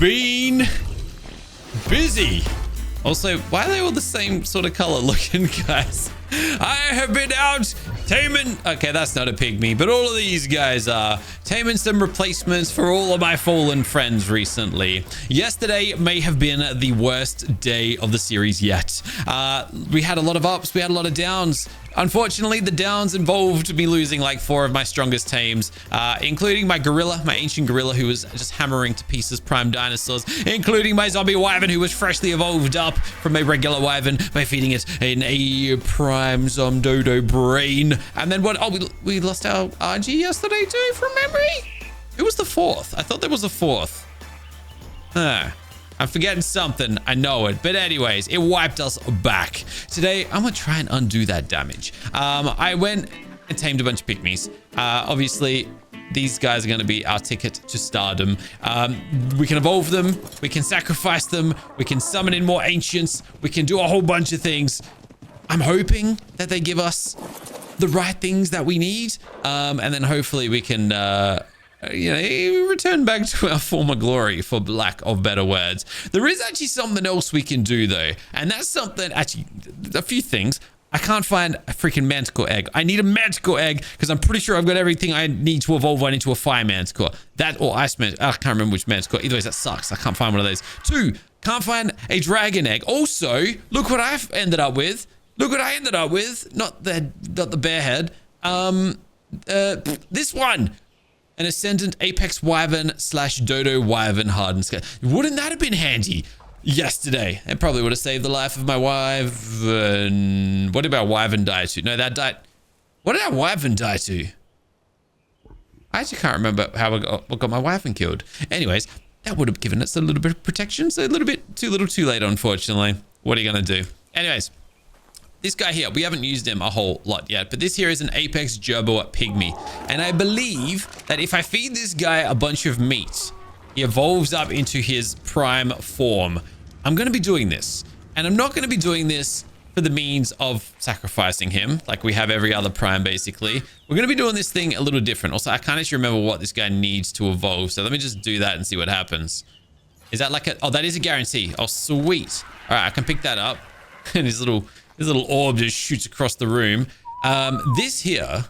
been busy. Also, why are they all the same sort of color looking, guys? I have been out taming. Okay, that's not a pygmy, but all of these guys are taming some replacements for all of my fallen friends recently. Yesterday may have been the worst day of the series yet. We had a lot of ups, we had a lot of downs. Unfortunately, the downs involved me losing like 4 of my strongest tames, including my gorilla, my ancient gorilla, who was just hammering to pieces prime dinosaurs, including my zombie wyvern, who was freshly evolved up from a regular wyvern by feeding it a prime zomdodo brain. And then what? Oh, we lost our RG yesterday too, from memory. Who was the 4th? I thought there was a 4th. I'm forgetting something. I know it. But anyways, it wiped us back. Today, I'm going to try and undo that damage. I went and tamed a bunch of pygmies. Obviously, these guys are going to be our ticket to stardom. We can evolve them. We can sacrifice them. We can summon in more ancients. We can do a whole bunch of things. I'm hoping that they give us the right things that we need. And then hopefully we can... return back to our former glory, for lack of better words. There is actually something else we can do, though. And that's something, actually, a few things. I can't find a freaking manticore egg. I need a manticore egg because I'm pretty sure I've got everything I need to evolve one into a fire manticore. That or ice manticore. I can't remember which manticore. Either way, that sucks. I can't find one of those. 2, can't find a dragon egg. Also, look what I've ended up with. Look what I ended up with. Not the bear head. This one. An Ascendant Apex Wyvern / Dodo Wyvern hardened scale. Wouldn't that have been handy yesterday? It probably would have saved the life of my Wyvern. What did our Wyvern die to? No, that died. What did our Wyvern die to? I actually can't remember how what got my Wyvern killed. Anyways, that would have given us a little bit of protection. So a little bit too little too late, unfortunately. What are you going to do? Anyways. This guy here, we haven't used him a whole lot yet, but this here is an Apex Gerbo Pygmy. And I believe that if I feed this guy a bunch of meat, he evolves up into his prime form. I'm going to be doing this. And I'm not going to be doing this for the means of sacrificing him, like we have every other prime, basically. We're going to be doing this thing a little different. Also, I can't actually remember what this guy needs to evolve. So let me just do that and see what happens. Is that like a... Oh, that is a guarantee. Oh, sweet. All right, I can pick that up. And his little orb just shoots across the room. This here,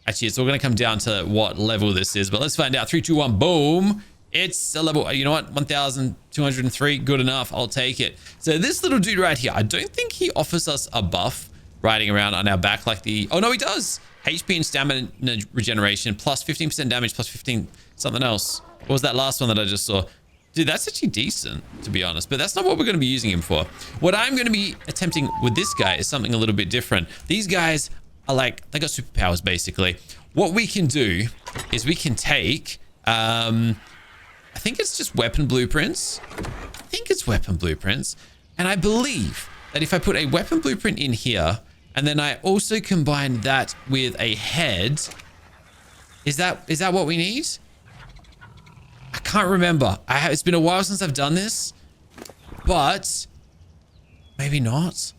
actually, it's all going to come down to what level this is, but let's find out. 3, 2, 1, boom. It's a level, you know what? 1,203, good enough. I'll take it. So this little dude right here, I don't think he offers us a buff riding around on our back like the... Oh, no, he does. HP and stamina regeneration, plus 15% damage, plus 15 something else. What was that last one that I just saw? Dude, that's actually decent, to be honest. But that's not what we're going to be using him for. What I'm going to be attempting with this guy is something a little bit different. These guys are like, they got superpowers, basically. What we can do is we can take, I think it's just weapon blueprints. I think it's weapon blueprints. And I believe that if I put a weapon blueprint in here, and then I also combine that with a head, is that what we need? I can't remember. It's been a while since I've done this, but maybe not.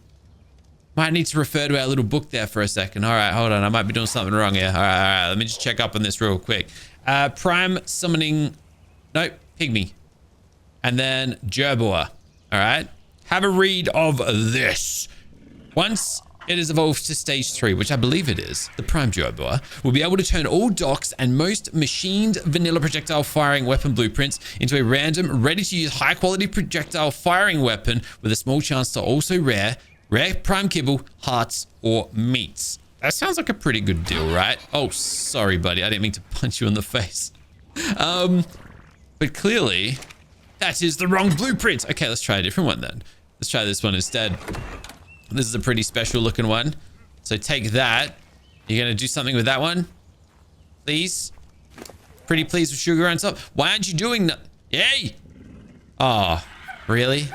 Might need to refer to our little book there for a second. All right, hold on. I might be doing something wrong here. All right. Let me just check up on this real quick. Prime summoning. Nope, pygmy. And then Gerboa. All right. Have a read of this. Once it is evolved to stage 3, which I believe it is, the Prime Gerboa will be able to turn all docks and most machined vanilla projectile firing weapon blueprints into a random, ready-to-use high-quality projectile firing weapon with a small chance to also rare prime kibble, hearts, or meats. That sounds like a pretty good deal, right? Oh, sorry, buddy. I didn't mean to punch you in the face. But clearly, that is the wrong blueprint. Okay, let's try a different one then. Let's try this one instead. This is a pretty special looking one. So take that. You're going to do something with that one? Please? Pretty please with sugar on top? Why aren't you doing that? Yay! Oh, really?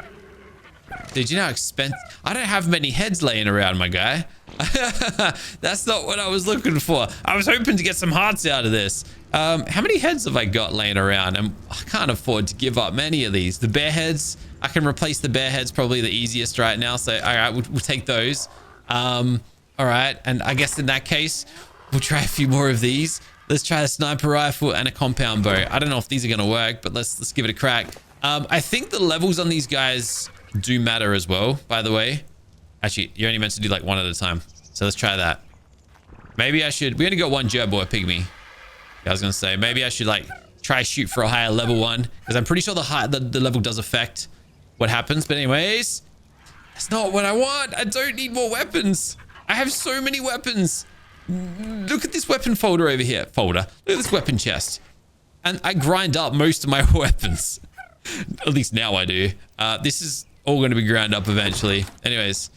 Dude, you know how expensive... I don't have many heads laying around, my guy. That's not what I was looking for. I was hoping to get some hearts out of this. How many heads have I got laying around? And I can't afford to give up many of these. The bear heads, I can replace the bear heads, probably the easiest right now. So, all right, we'll take those. All right, and I guess in that case, we'll try a few more of these. Let's try a sniper rifle and a compound bow. I don't know if these are going to work, but let's give it a crack. I think the levels on these guys do matter as well, by the way. Actually, you're only meant to do like one at a time. So let's try that. Maybe I should... We only got one Gerboy pygmy. I was going to say, maybe I should like try shoot for a higher level one. Because I'm pretty sure the level does affect what happens. But anyways, that's not what I want. I don't need more weapons. I have so many weapons. Look at this weapon folder over here. Look at this weapon chest. And I grind up most of my weapons. At least now I do. This is all going to be ground up eventually. Anyways,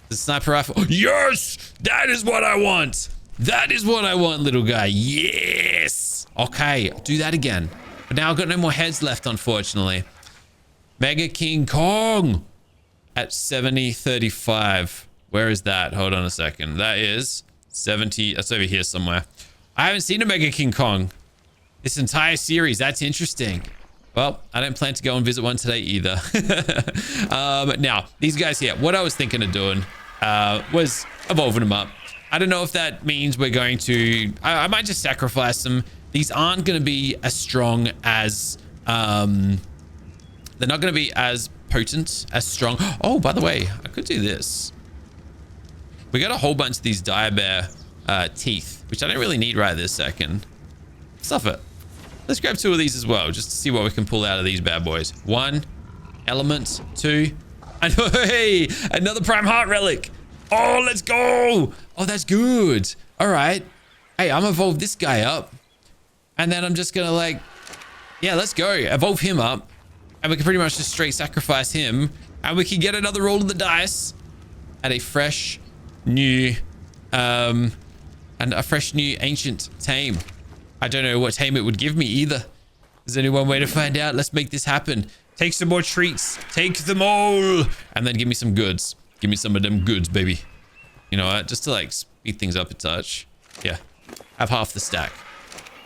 the sniper rifle. Oh, yes! That is what I want. That is what I want, little guy. Yes! Okay, I'll do that again. But now I've got no more heads left, unfortunately. Mega King Kong at 7035. Where is that? Hold on a second. That is 70. That's over here somewhere. I haven't seen a Mega King Kong this entire series. That's interesting. Well, I don't plan to go and visit one today either. Now, these guys here, what I was thinking of doing was evolving them up. I don't know if that means we're going to... I might just sacrifice them. These aren't going to be as strong as... they're not going to be as potent, as strong. Oh, by the way, I could do this. We got a whole bunch of these dire bear teeth, which I don't really need right this second. Stuff it. Let's grab 2 of these as well, just to see what we can pull out of these bad boys. 1 element, 2, and hey, another prime heart relic. Oh, let's go. Oh, that's good. All right. Hey, I'm evolve this guy up, and then I'm just gonna like, yeah, let's go. Evolve him up, and we can pretty much just straight sacrifice him, and we can get another roll of the dice at a fresh, new, and a fresh new ancient tame. I don't know what tame it would give me either. There's only one way to find out. Let's make this happen. Take some more treats. Take them all. And then give me some goods. Give me some of them goods, baby. You know what? Just to like speed things up a touch. Yeah. Have half the stack.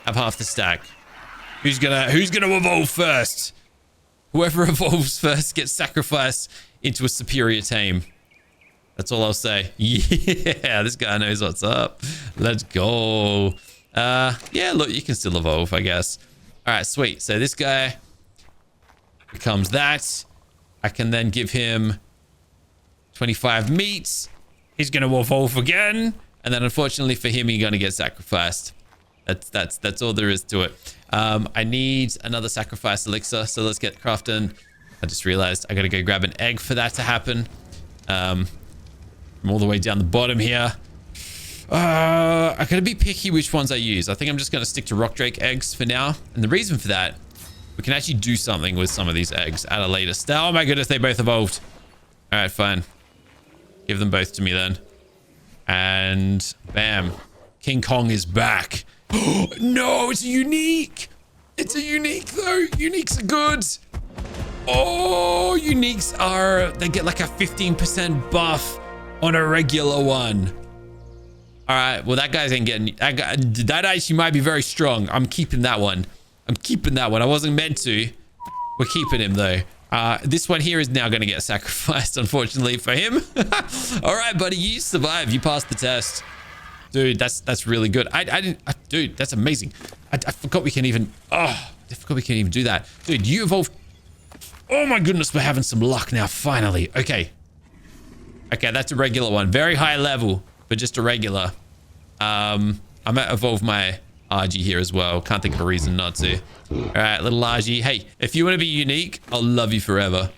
Have half the stack. Who's gonna evolve first? Whoever evolves first gets sacrificed into a superior tame. That's all I'll say. Yeah, this guy knows what's up. Let's go. Yeah, look, you can still evolve, I guess. All right, sweet. So this guy becomes that. I can then give him 25 meat. He's going to evolve again. And then unfortunately for him, he's going to get sacrificed. That's all there is to it. I need another sacrifice elixir. So let's get crafting. I just realized I got to go grab an egg for that to happen. I'm all the way down the bottom here. I gotta be picky which ones I use. I think I'm just gonna stick to rock drake eggs for now. And the reason for that, we can actually do something with some of these eggs at a later stage. Oh my goodness, they both evolved. All right, fine. Give them both to me then. And bam, King Kong is back. No, it's a unique. It's a unique though. Uniques are good. Oh, uniques are, they get like a 15% buff on a regular one. All right, well, that guy's ain't getting... That actually might be very strong. I'm keeping that one. I'm keeping that one. I wasn't meant to. We're keeping him, though. This one here is now going to get sacrificed, unfortunately, for him. All right, buddy, you survived. You passed the test. Dude, that's really good. Dude, that's amazing. I forgot we can even... Oh, I forgot we can even do that. Dude, you evolved... Oh, my goodness, we're having some luck now, finally. Okay. Okay, that's a regular one. Very high level. But just a regular. I might evolve my RG here as well. Can't think of a reason not to. All right, little RG. Hey, if you want to be unique, I'll love you forever.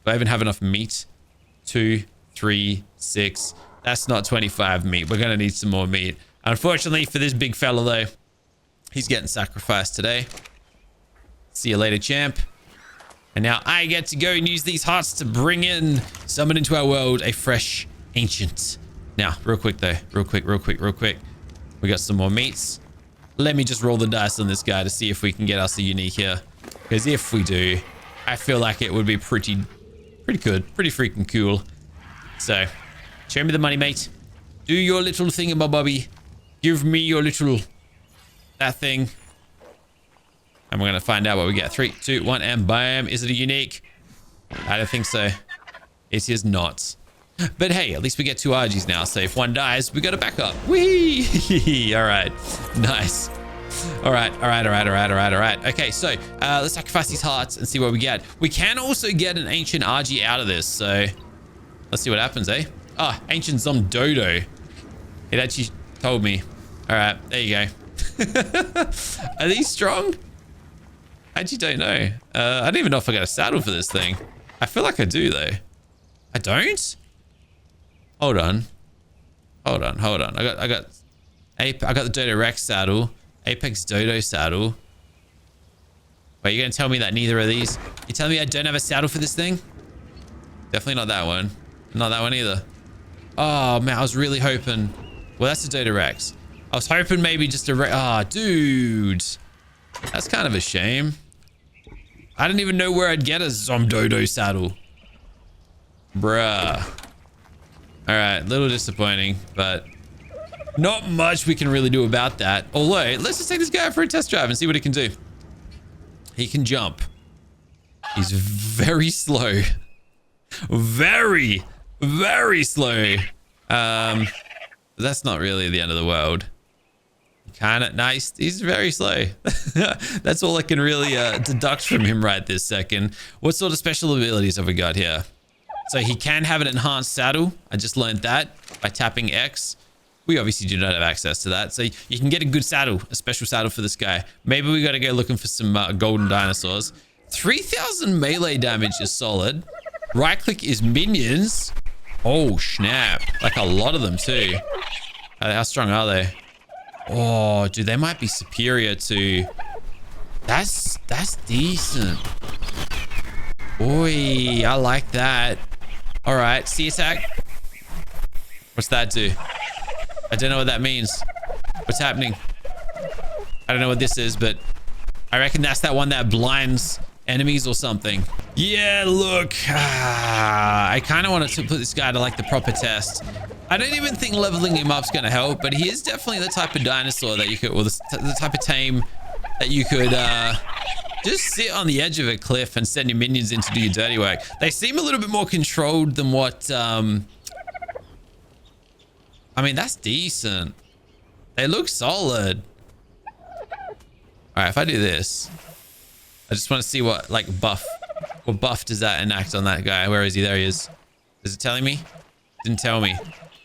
Do I even have enough meat? 2, 3, 6. That's not 25 meat. We're going to need some more meat. Unfortunately for this big fella, though, he's getting sacrificed today. See you later, champ. And now I get to go and use these hearts to bring in, summon into our world, a fresh ancient. Now, real quick though, real quick. We got some more meats. Let me just roll the dice on this guy to see if we can get us a unique here. Because if we do, I feel like it would be pretty good, pretty freaking cool. So, show me the money, mate. Do your little thingamabobby. Give me your little, that thing. And we're going to find out what we get. 3, 2, 1, and bam. Is it a unique? I don't think so. It is not. But hey, at least we get 2 RGs now. So if one dies, we got a backup. Whee! All right. Nice. All right. Okay, so let's sacrifice these hearts and see what we get. We can also get an ancient RG out of this, so let's see what happens, eh? Ah, ancient Zomdodo. It actually told me. All right, there you go. Are these strong? I actually don't know. I don't even know if I got a saddle for this thing. I feel like I do, though. I don't? Hold on. I got the Dodo Rex saddle. Apex Dodo saddle. Wait, you're gonna tell me that neither of these? You telling me I don't have a saddle for this thing? Definitely not that one. Not that one either. Oh man, I was really hoping. Well, that's the Dodo Rex. I was hoping maybe just a dude. That's kind of a shame. I didn't even know where I'd get a Zomdodo saddle. Bruh. All right, little disappointing, but not much we can really do about that. Although, let's just take this guy for a test drive and see what he can do. He can jump. He's very slow. Very, very slow. That's not really the end of the world. Kind of nice. He's very slow. That's all I can really deduct from him right this second. What sort of special abilities have we got here? So he can have an enhanced saddle. I just learned that by tapping X. We obviously do not have access to that. So you can get a good saddle, a special saddle for this guy. Maybe we got to go looking for some golden dinosaurs. 3,000 melee damage is solid. Right click is minions. Oh, snap. Like a lot of them too. How strong are they? Oh, dude, they might be superior to... That's decent. Oi, I like that. All right, sea attack. What's that do? I don't know what that means. What's happening? I don't know what this is, but I reckon that's that one that blinds enemies or something. Yeah, look. I kind of wanted to put this guy to like the proper test. I don't even think leveling him up is going to help, but he is definitely the type of dinosaur that you could, or the type of tame that you could just sit on the edge of a cliff and send your minions in to do your dirty work. They seem a little bit more controlled than what... I mean, that's decent. They look solid. All right, if I do this, I just want to see what, like, buff does that enact on that guy? Where is he? There he is. Is it telling me? Didn't tell me.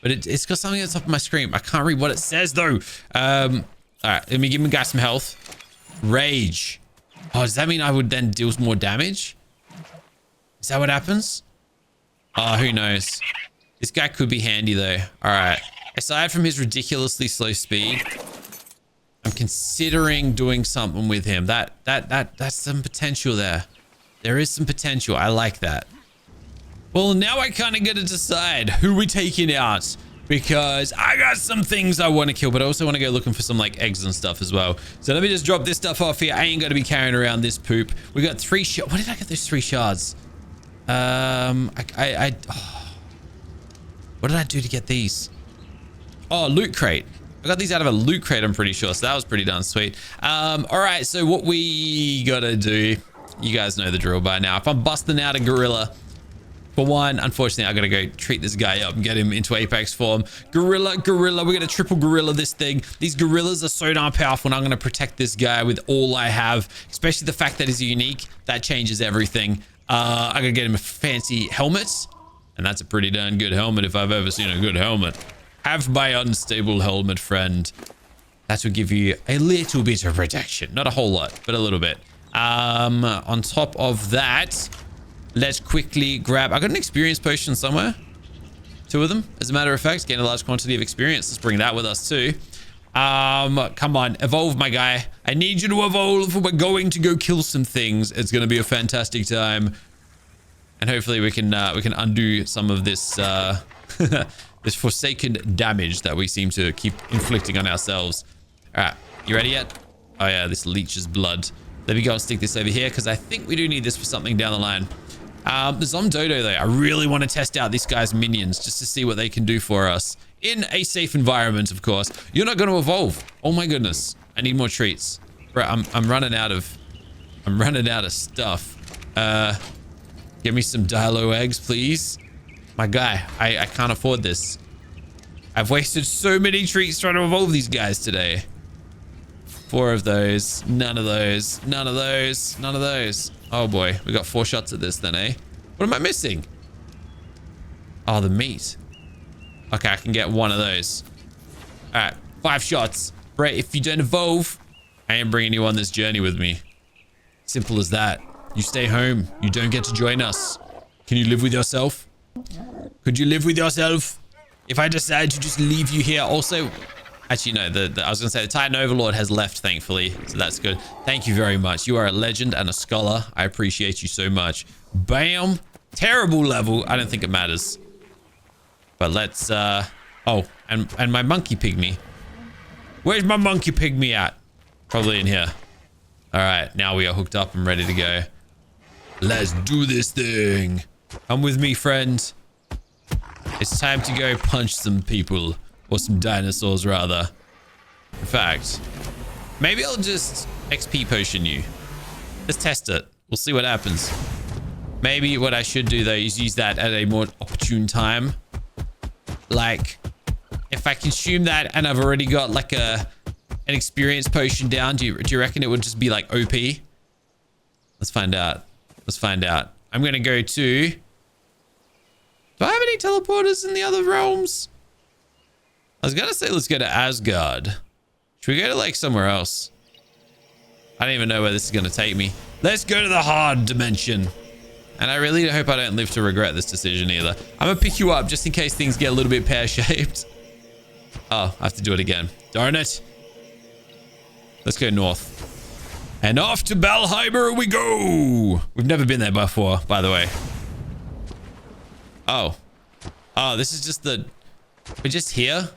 But it's got something at the top of my screen. I can't read what it says, though. All right, let me give my guy some health. Rage. Oh, does that mean I would then deal more damage? Is that what happens? Oh, who knows? This guy could be handy, though. All right. Aside from his ridiculously slow speed, I'm considering doing something with him. That's some potential there. There is some potential. I like that. Well, now I kind of got to decide who we're taking out, because I got some things I want to kill, but I also want to go looking for some like eggs and stuff as well. So let me just drop this stuff off here. I ain't going to be carrying around this poop. We got 3 shards. What did I get those 3 shards? What did I do to get these? Oh, loot crate. I got these out of a loot crate, I'm pretty sure. So that was pretty darn sweet. All right, so what we got to do, you guys know the drill by now. If I'm busting out a gorilla, for one, unfortunately, I gotta go treat this guy up and get him into Apex form. Gorilla, we're gonna triple gorilla this thing. These gorillas are so darn powerful, and I'm gonna protect this guy with all I have, especially the fact that he's unique. That changes everything. I gotta get him a fancy helmet, and that's a pretty darn good helmet if I've ever seen a good helmet. Have my unstable helmet, friend. That will give you a little bit of protection. Not a whole lot, but a little bit. On top of that, let's quickly grab... I got an experience potion somewhere. 2 of them, as a matter of fact. Gain a large quantity of experience. Let's bring that with us too. Come on, evolve, my guy. I need you to evolve. We're going to go kill some things. It's going to be a fantastic time. And hopefully we can undo some of this this forsaken damage that we seem to keep inflicting on ourselves. All right, you ready yet? Oh yeah, this leeches blood. Let me go and stick this over here, because I think we do need this for something down the line. The Zomdodo, though, I really want to test out this guy's minions just to see what they can do for us. In a safe environment, of course. You're not going to evolve. Oh my goodness. I need more treats. Bro, I'm running out of stuff. Give me some Dilo eggs, please. My guy, I can't afford this. I've wasted so many treats trying to evolve these guys today. 4 of those. None of those. None of those. None of those. Oh boy. We got 4 shots at this then, eh? What am I missing? Oh, the meat. Okay, I can get 1 of those. All right. 5 shots. Right. If you don't evolve, I am bringing you on this journey with me. Simple as that. You stay home. You don't get to join us. Can you live with yourself? Could you live with yourself? If I decide to just leave you here also... Actually, no. I was going to say the Titan Overlord has left, thankfully. So that's good. Thank you very much. You are a legend and a scholar. I appreciate you so much. Bam. Terrible level. I don't think it matters. But let's... Oh, and my monkey pygmy. Where's my monkey pygmy at? Probably in here. All right. Now we are hooked up and ready to go. Let's do this thing. Come with me, friend. It's time to go punch some people. Or some dinosaurs, rather. In fact, maybe I'll just XP potion you. Let's test it. We'll see what happens. Maybe what I should do, though, is use that at a more opportune time. Like, if I consume that and I've already got, like, an experience potion down, do you reckon it would just be, like, OP? Let's find out. Let's find out. I'm going to go to... Do I have any teleporters in the other realms? I was going to say let's go to Asgard. Should we go to like somewhere else? I don't even know where this is going to take me. Let's go to the hard dimension. And I really hope I don't live to regret this decision either. I'm going to pick you up just in case things get a little bit pear-shaped. Oh, I have to do it again. Darn it. Let's go north. And off to Valheimer we go. We've never been there before, by the way. Oh. Oh, this is just the... We're just here?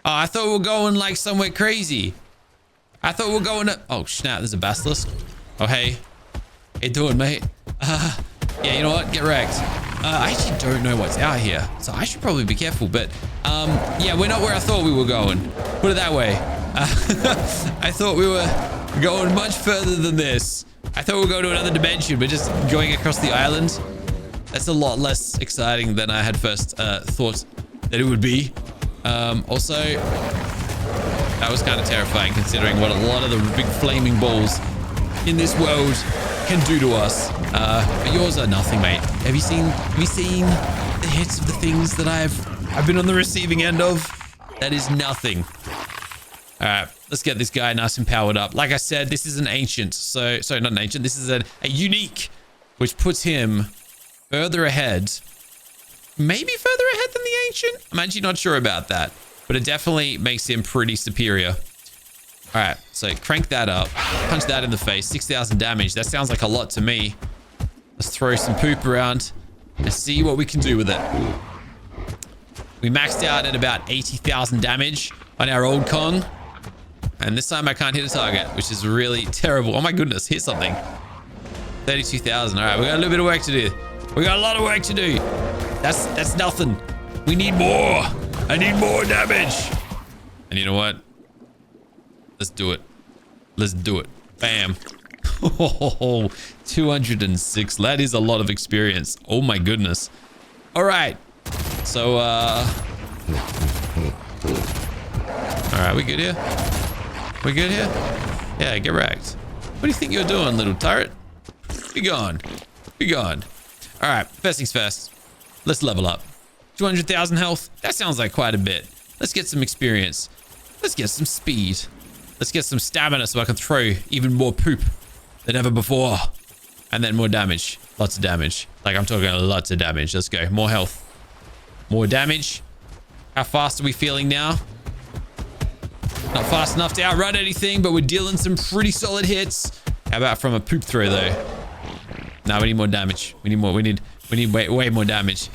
Oh, I thought we were going like somewhere crazy. I thought we were going to... Oh, snap. There's a basilisk. Oh, hey. How you doing, mate? Yeah, you know what? Get wrecked. I actually don't know what's out here. So I should probably be careful. But, yeah, we're not where I thought we were going. Put it that way. I thought we were going much further than this. I thought we were going to another dimension, but just going across the island. That's a lot less exciting than I had first thought that it would be. Also, that was kind of terrifying considering what a lot of the big flaming balls in this world can do to us. But yours are nothing, mate. Have you seen the hits of the things that I've been on the receiving end of? That is nothing. All right, let's get this guy nice and powered up. Like I said, this is an ancient. Sorry, not an ancient. This is a unique, which puts him further ahead. Maybe further ahead than the ancient? I'm actually not sure about that. But it definitely makes him pretty superior. All right, so crank that up. Punch that in the face. 6,000 damage. That sounds like a lot to me. Let's throw some poop around and see what we can do with it. We maxed out at about 80,000 damage on our old Kong. And this time I can't hit a target, which is really terrible. Oh my goodness, hit something. 32,000. All right, we got a little bit of work to do. We got a lot of work to do. That's nothing. We need more. I need more damage. And you know what? Let's do it. Let's do it. Bam. Oh, 206. That is a lot of experience. Oh my goodness. All right. So, all right, we good here? We good here? Yeah, get wrecked. What do you think you're doing, little turret? Be gone. Be gone. All right, first things first. Let's level up. 200,000 health. That sounds like quite a bit. Let's get some experience. Let's get some speed. Let's get some stamina so I can throw even more poop than ever before. And then more damage. Lots of damage. Like I'm talking lots of damage. Let's go. More health. More damage. How fast are we feeling now? Not fast enough to outrun anything, but we're dealing some pretty solid hits. How about from a poop throw though? No, we need more damage. We need more. We need way more damage.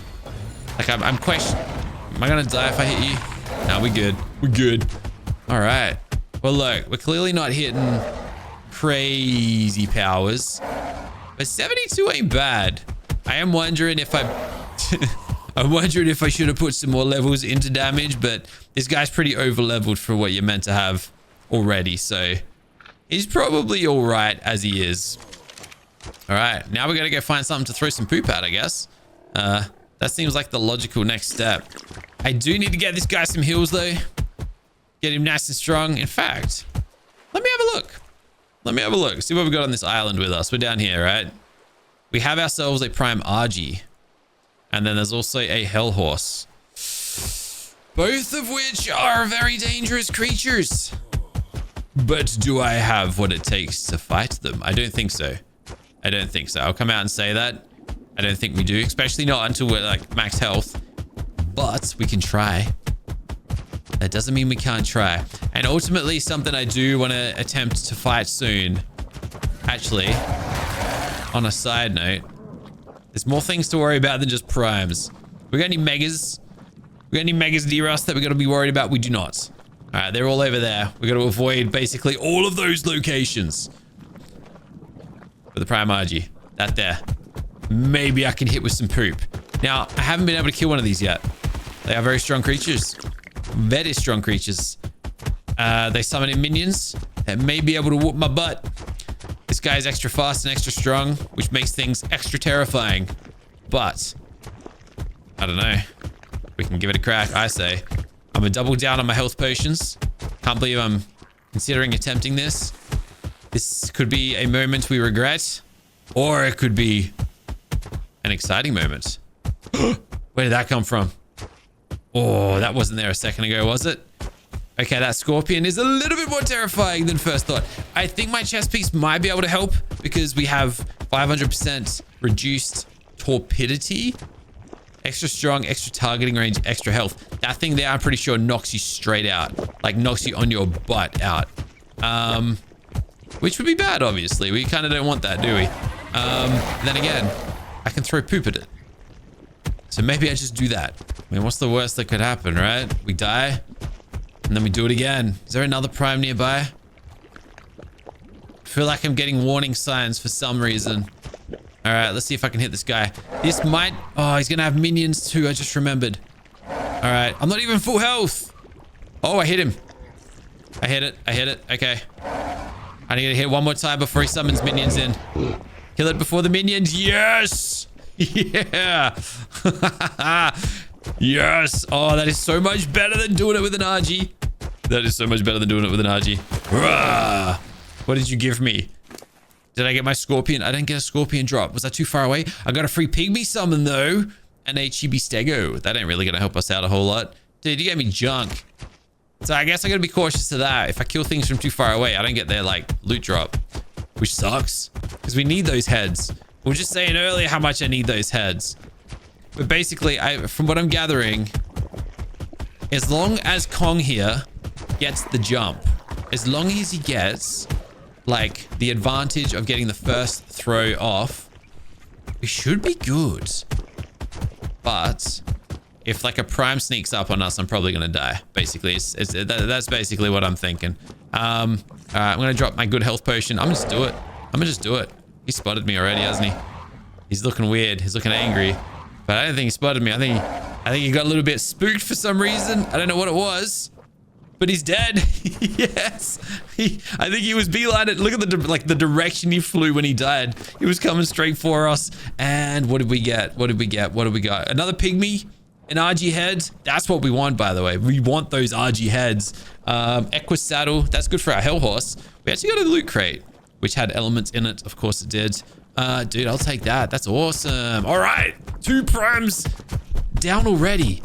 Like I'm questioning. Am I gonna die if I hit you? No, we good. We're good. All right. Well, look, we're clearly not hitting crazy powers, but 72 ain't bad. I am wondering if I'm wondering if I should have put some more levels into damage, but this guy's pretty over leveled for what you're meant to have already. So he's probably all right as he is. All right. Now we got to go find something to throw some poop at, I guess. That seems like the logical next step. I do need to get this guy some heals though. Get him nice and strong. In fact, let me have a look. Let me have a look. See what we've got on this island with us. We're down here, right? We have ourselves a prime RG. And then there's also a hell horse. Both of which are very dangerous creatures. But do I have what it takes to fight them? I don't think so. I don't think so. I'll come out and say that. I don't think we do, especially not until we're like max health. But we can try. That doesn't mean we can't try. And ultimately, something I do want to attempt to fight soon. Actually, on a side note, there's more things to worry about than just primes. We got any megas? We got any megas near us that we got to be worried about? We do not. All right, they're all over there. We got to avoid basically all of those locations. For the prime RG, that there. Maybe I can hit with some poop. Now, I haven't been able to kill one of these yet. They are very strong creatures. Very strong creatures. They summon in minions that may be able to whoop my butt. This guy is extra fast and extra strong, which makes things extra terrifying. But I don't know. We can give it a crack, I say. I'm gonna double down on my health potions. Can't believe I'm considering attempting this. This could be a moment we regret, or it could be an exciting moment. Where did that come from? Oh, that wasn't there a second ago, was it? Okay, that scorpion is a little bit more terrifying than first thought. I think my chest piece might be able to help because we have 500% reduced torpidity. Extra strong, extra targeting range, extra health. That thing there, I'm pretty sure knocks you straight out. Like knocks you on your butt out. Which would be bad, obviously. We kind of don't want that, do we? Then again, I can throw poop at it. So maybe I just do that. I mean, what's the worst that could happen, right? We die, and then we do it again. Is there another prime nearby? I feel like I'm getting warning signs for some reason. All right, let's see if I can hit this guy. This might... Oh, he's going to have minions too. I just remembered. All right, I'm not even full health. Oh, I hit him. I hit it. I hit it. Okay. I need to hit one more time before he summons minions in. Kill it before the minions. Yes! Yeah! Yes! Oh, that is so much better than doing it with an RG. That is so much better than doing it with an RG. Hurrah! What did you give me? Did I get my scorpion? I didn't get a scorpion drop. Was that too far away? I got a free pygmy summon though. And a chibi stego. That ain't really going to help us out a whole lot. Dude, you gave me junk. So I guess I got to be cautious of that. If I kill things from too far away, I don't get their like loot drop. Which sucks. Because we need those heads. We were just saying earlier how much I need those heads. But basically, from what I'm gathering, as long as Kong here gets the jump, as long as he gets like the advantage of getting the first throw off, we should be good. But if like a prime sneaks up on us, I'm probably gonna die. Basically, that's basically what I'm thinking. All right, I'm gonna drop my good health potion. I'm gonna just do it. I'm gonna just do it. He spotted me already, hasn't he? He's looking weird. He's looking angry. But I don't think he spotted me. I think he got a little bit spooked for some reason. I don't know what it was. But he's dead. Yes. I think he was beeline it. Look at the direction he flew when he died. He was coming straight for us. And what did we get? What did we get? What did we got? Another pygmy? An RG head? That's what we want, by the way. We want those RG heads. Equus saddle. That's good for our hell horse. We actually got a loot crate, which had elements in it. Of course it did. Dude, I'll take that. That's awesome. All right. 2 primes down already.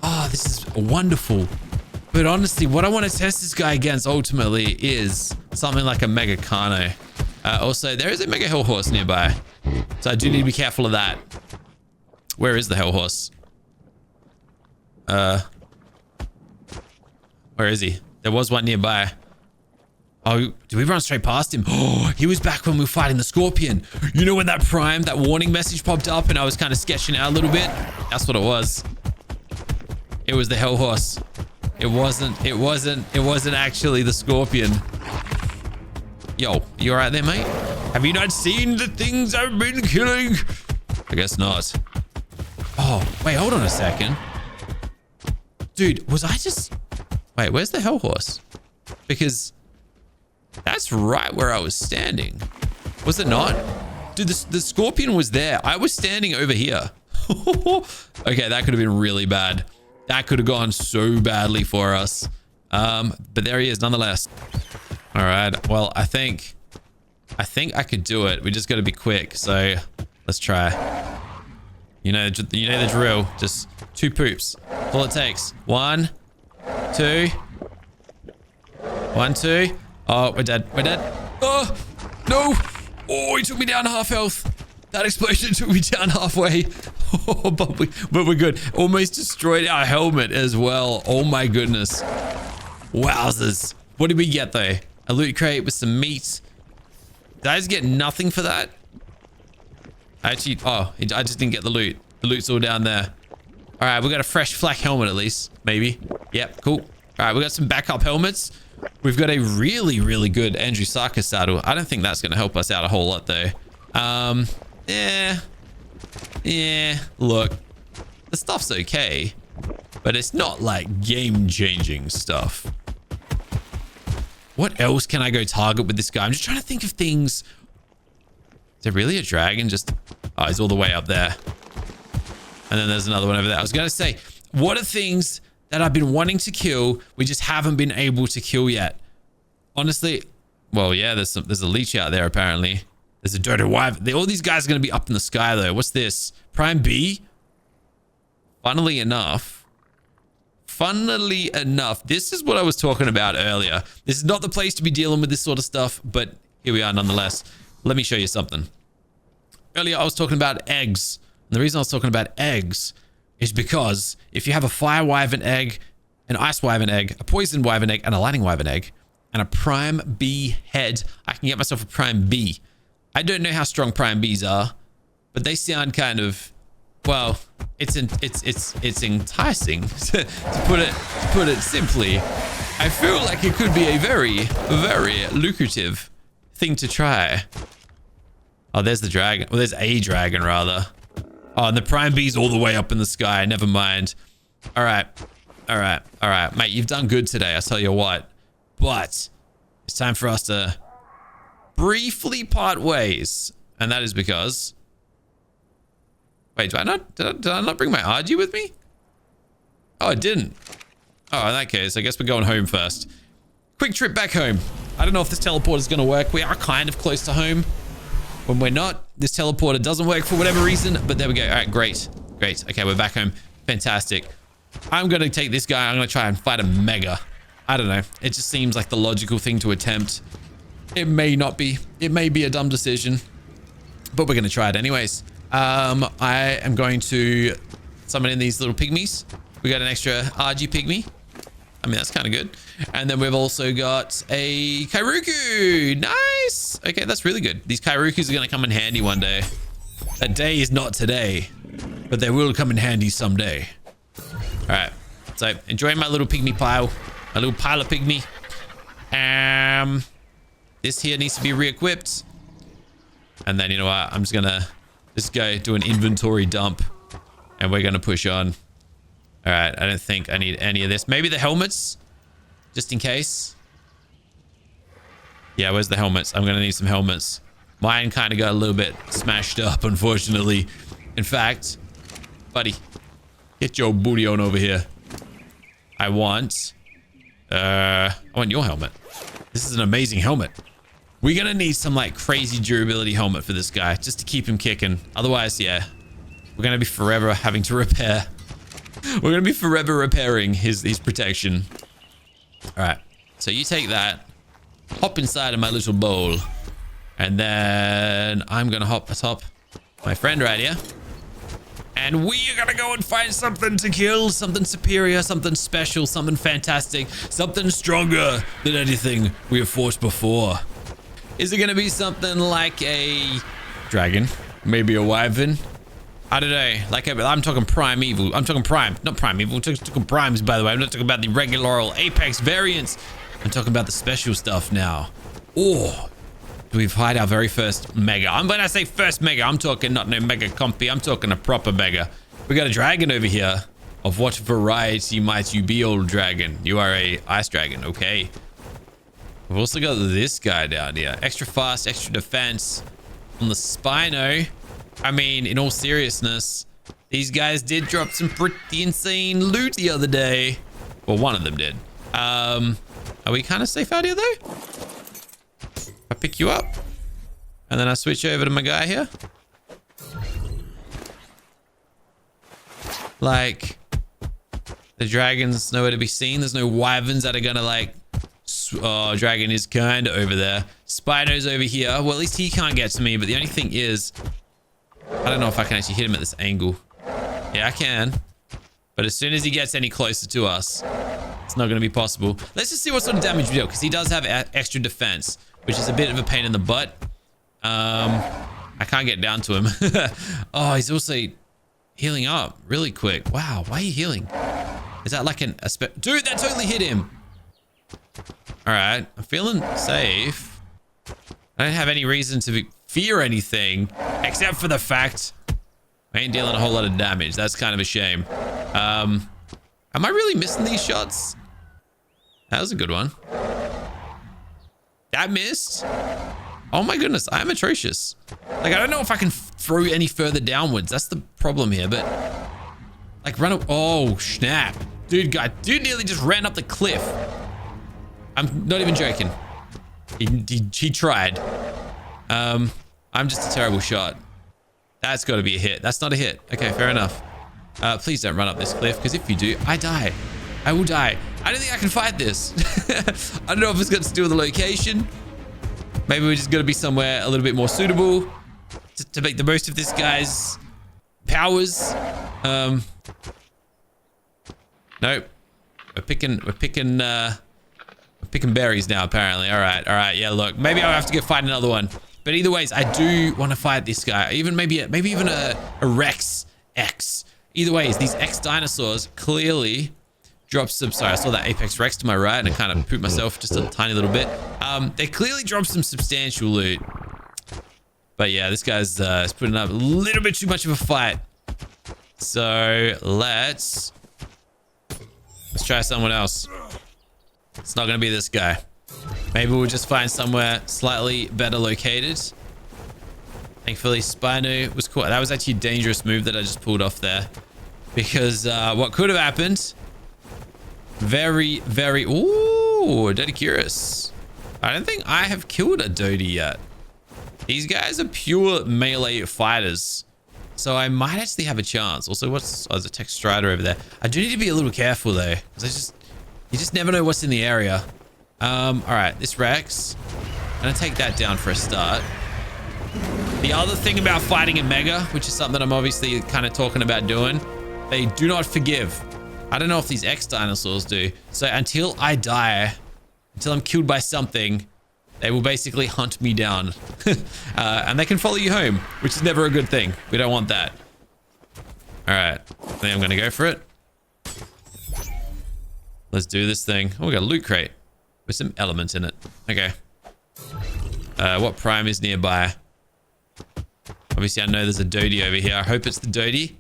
Oh, this is wonderful. But honestly, what I want to test this guy against ultimately is something like a Mega Kano. Also, there is a Mega Hell Horse nearby. So I do need to be careful of that. Where is the Hell Horse? Where is he? There was one nearby. Oh, did we run straight past him? Oh, he was back when we were fighting the Scorpion. You know when that prime, that warning message popped up and I was kind of sketching out a little bit? That's what it was. It was the Hell Horse. It wasn't actually the Scorpion. Yo, you all right there, mate? Have you not seen the things I've been killing? I guess not. Oh, wait, hold on a second. Dude, was I just... Wait, where's the Hell Horse? Because that's right where I was standing. Was it not? Dude, the Scorpion was there. I was standing over here. Okay, that could have been really bad. That could have gone so badly for us. But there he is nonetheless. All right. Well, I think I could do it. We just got to be quick. So let's try. You know the drill. Just 2 poops. That's all it takes. 1, 2. 1, 2. Oh, we're dead. We're dead. Oh, no. Oh, he took me down half health. That explosion took me down halfway. Oh, but we're good. Almost destroyed our helmet as well. Oh my goodness. Wowzers. What did we get though? A loot crate with some meat. Did I just get nothing for that? I just didn't get the loot. The loot's all down there. All right, we got a fresh flak helmet at least. Maybe. Yep, cool. All right, we got some backup helmets. We've got a really, really good Andrew Sarkis saddle. I don't think that's going to help us out a whole lot though. Yeah. Look, the stuff's okay, but it's not like game-changing stuff. What else can I go target with this guy? I'm just trying to think of things. Is there really a dragon? Oh, he's all the way up there. And then there's another one over there. I was going to say, what are things that I've been wanting to kill, we just haven't been able to kill yet? Honestly, well, yeah, there's a leech out there apparently. There's a Dodo Wyvern. All these guys are going to be up in the sky though. What's this? Prime B? Funnily enough, this is what I was talking about earlier. This is not the place to be dealing with this sort of stuff, but here we are nonetheless. Let me show you something. Earlier, I was talking about eggs. And the reason I was talking about eggs is because if you have a fire wyvern egg, an ice wyvern egg, a poison wyvern egg, and a lightning wyvern egg, and a prime B head, I can get myself a prime B. I don't know how strong prime Bs are, but they sound kind of, well, it's enticing to put it simply. I feel like it could be a very, very lucrative thing to try. Oh, there's the dragon. Well, there's a dragon rather. Oh, and the prime B's all the way up in the sky. Never mind. All right, mate. You've done good today. I tell you what. But it's time for us to briefly part ways, and that is because. Wait, did I not bring my RG with me? Oh, I didn't. Oh, in that case, I guess we're going home first. Quick trip back home. I don't know if this teleporter is going to work. We are kind of close to home. When we're not, this teleporter doesn't work for whatever reason, but there we go. All right, great. Okay, we're back home. Fantastic. I'm going to take this guy. I'm going to try and fight a mega. I don't know. It just seems like the logical thing to attempt. It may not be. It may be a dumb decision, but we're going to try it anyways. I am going to summon in these little pygmies. We got an extra RG pygmy. I mean, that's kind of good. And then we've also got a Kairuku. Nice. Okay, that's really good. These Kairukus are going to come in handy one day. That day is not today, but they will come in handy someday. All right. So enjoying my little pygmy pile. My little pile of pygmy. This here needs to be re-equipped. And then, you know what? I'm just going to go do an inventory dump. And we're going to push on. All right, I don't think I need any of this. Maybe the helmets, just in case. Yeah, where's the helmets? I'm going to need some helmets. Mine kind of got a little bit smashed up, unfortunately. In fact, buddy, get your booty on over here. I want your helmet. This is an amazing helmet. We're going to need some like crazy durability helmet for this guy just to keep him kicking. Otherwise, yeah, we're going to be forever having to repair. We're going to be forever repairing his protection. All right. So you take that. Hop inside of my little bowl. And then I'm going to hop atop my friend right here. And we are going to go and find something to kill. Something superior, something special, something fantastic, something stronger than anything we have fought before. Is it going to be something like a dragon? Maybe a wyvern? I don't know. Like, I'm talking primeval. I'm talking prime, not primeval. I'm talking primes, by the way. I'm not talking about the regular old Apex variants. I'm talking about the special stuff now. Oh, we've hired our very first mega. When I say first mega, I'm talking not no mega compy. I'm talking a proper mega. We got a dragon over here. Of what variety might you be, old dragon? You are a ice dragon. Okay. We've also got this guy down here. Extra fast, extra defense. On the Spino. I mean, in all seriousness, these guys did drop some pretty insane loot the other day. Well, one of them did. Are we kind of safe out here, though? I pick you up. And then I switch over to my guy here. Like, the dragon's nowhere to be seen. There's no wyverns that are gonna like... Oh, dragon is kind of over there. Spino's over here. Well, at least he can't get to me. But the only thing is... I don't know if I can actually hit him at this angle. Yeah, I can. But as soon as he gets any closer to us, it's not going to be possible. Let's just see what sort of damage we deal. Because he does have extra defense, which is a bit of a pain in the butt. I can't get down to him. Oh, he's also healing up really quick. Wow, why are you healing? Is that like dude, that totally hit him. All right, I'm feeling safe. I don't have any reason to fear anything except for the fact I ain't dealing a whole lot of damage. That's kind of a shame. Am I really missing these shots? That was a good one. That missed. Oh my goodness, I'm atrocious. Like, I don't know if I can throw any further downwards. That's the problem here, but like run up. Oh, snap. Dude nearly just ran up the cliff. I'm not even joking. He tried. I'm just a terrible shot. That's got to be a hit. That's not a hit. Okay, fair enough. Please don't run up this cliff, because if you do, I die. I will die. I don't think I can fight this. I don't know if it's got to do with the location. Maybe we're just going to be somewhere a little bit more suitable to make the most of this guy's powers. Nope. We're picking berries now, apparently. All right. Yeah, look. Maybe I'll have to go fight another one. But either ways, I do want to fight this guy. Maybe even a Rex X. Either ways, these X dinosaurs clearly dropped some... Sorry, I saw that Apex Rex to my right and I kind of pooped myself just a tiny little bit. They clearly dropped some substantial loot. But yeah, this guy's putting up a little bit too much of a fight. So let's try someone else. It's not going to be this guy. Maybe we'll just find somewhere slightly better located. Thankfully, Spino was caught. That was actually a dangerous move that I just pulled off there. Because what could have happened... Very... Ooh, Dodicurus. I don't think I have killed a Dodi yet. These guys are pure melee fighters. So I might actually have a chance. Also, there's a Tech Strider over there. I do need to be a little careful though. Because you just never know what's in the area. All right, this Rex. I'm gonna take that down for a start. The other thing about fighting a Mega, which is something I'm obviously kind of talking about doing, they do not forgive. I don't know if these X dinosaurs do. So until I die, until I'm killed by something, they will basically hunt me down. And they can follow you home, which is never a good thing. We don't want that. All right, I think I'm gonna go for it. Let's do this thing. Oh, we got a loot crate with some elements in it. Okay. What prime is nearby? Obviously, I know there's a Dodi over here. I hope it's the Dodi.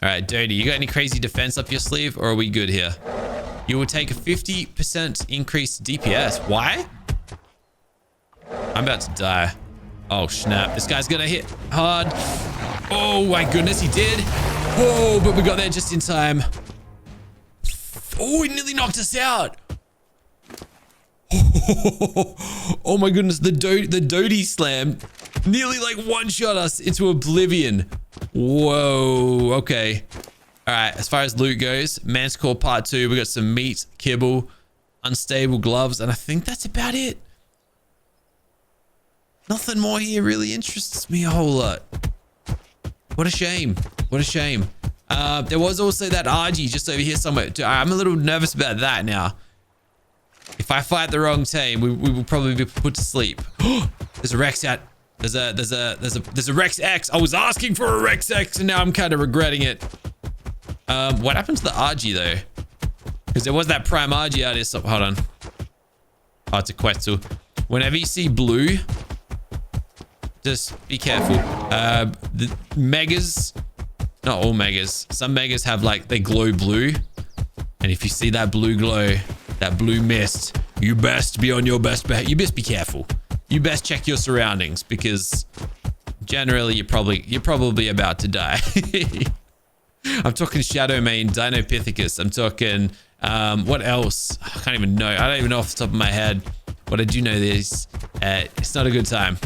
All right, Dodi, you got any crazy defense up your sleeve, or are we good here? You will take a 50% increased DPS. Why? I'm about to die. Oh, snap. This guy's gonna hit hard. Oh, my goodness, he did. Oh, but we got there just in time. Oh, he nearly knocked us out. Oh my goodness, the Dodi slam nearly like one-shot us into oblivion. Whoa, okay. All right, as far as loot goes, Manticore Part 2, we got some meat, kibble, unstable gloves, and I think that's about it. Nothing more here really interests me a whole lot. What a shame. What a shame. There was also that RG just over here somewhere. I'm a little nervous about that now. If I fight the wrong team, we will probably be put to sleep. There's a Rex out. There's a Rex X. I was asking for a Rex X and now I'm kind of regretting it. What happened to the RG though? Because there was that prime RG out here. So, hold on. Oh, it's a Quetzal. Whenever you see blue, just be careful. The Megas, not all Megas. Some Megas have like, they glow blue. And if you see that blue glow, that blue mist, you best be on your best behavior. You best be careful. You best check your surroundings because generally you're probably about to die. I'm talking Shadow Mane, Dinopithecus. I'm talking What else? I can't even know. I don't even know off the top of my head. What I do know is it's not a good time.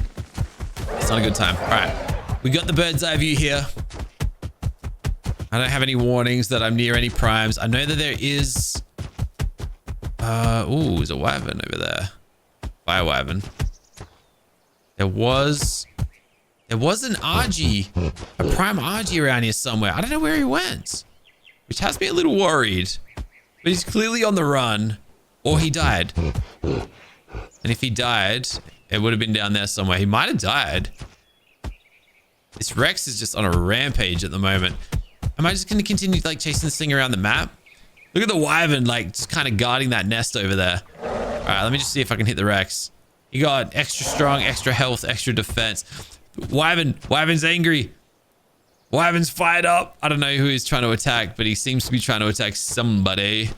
It's not a good time. All right. We got the bird's eye view here. I don't have any warnings that I'm near any primes. I know that there is... ooh, there's a wyvern over there. Fire wyvern. There was an RG, a prime RG around here somewhere. I don't know where he went, which has me a little worried. But he's clearly on the run, or he died. And if he died, it would have been down there somewhere. He might have died. This Rex is just on a rampage at the moment. Am I just going to continue like chasing this thing around the map? Look at the wyvern like just kind of guarding that nest over there. All right, let me just see if I can hit the Rex. He got extra strong, extra health, extra defense. Wyvern's angry. Wyvern's fired up. I don't know who he's trying to attack, but he seems to be trying to attack somebody.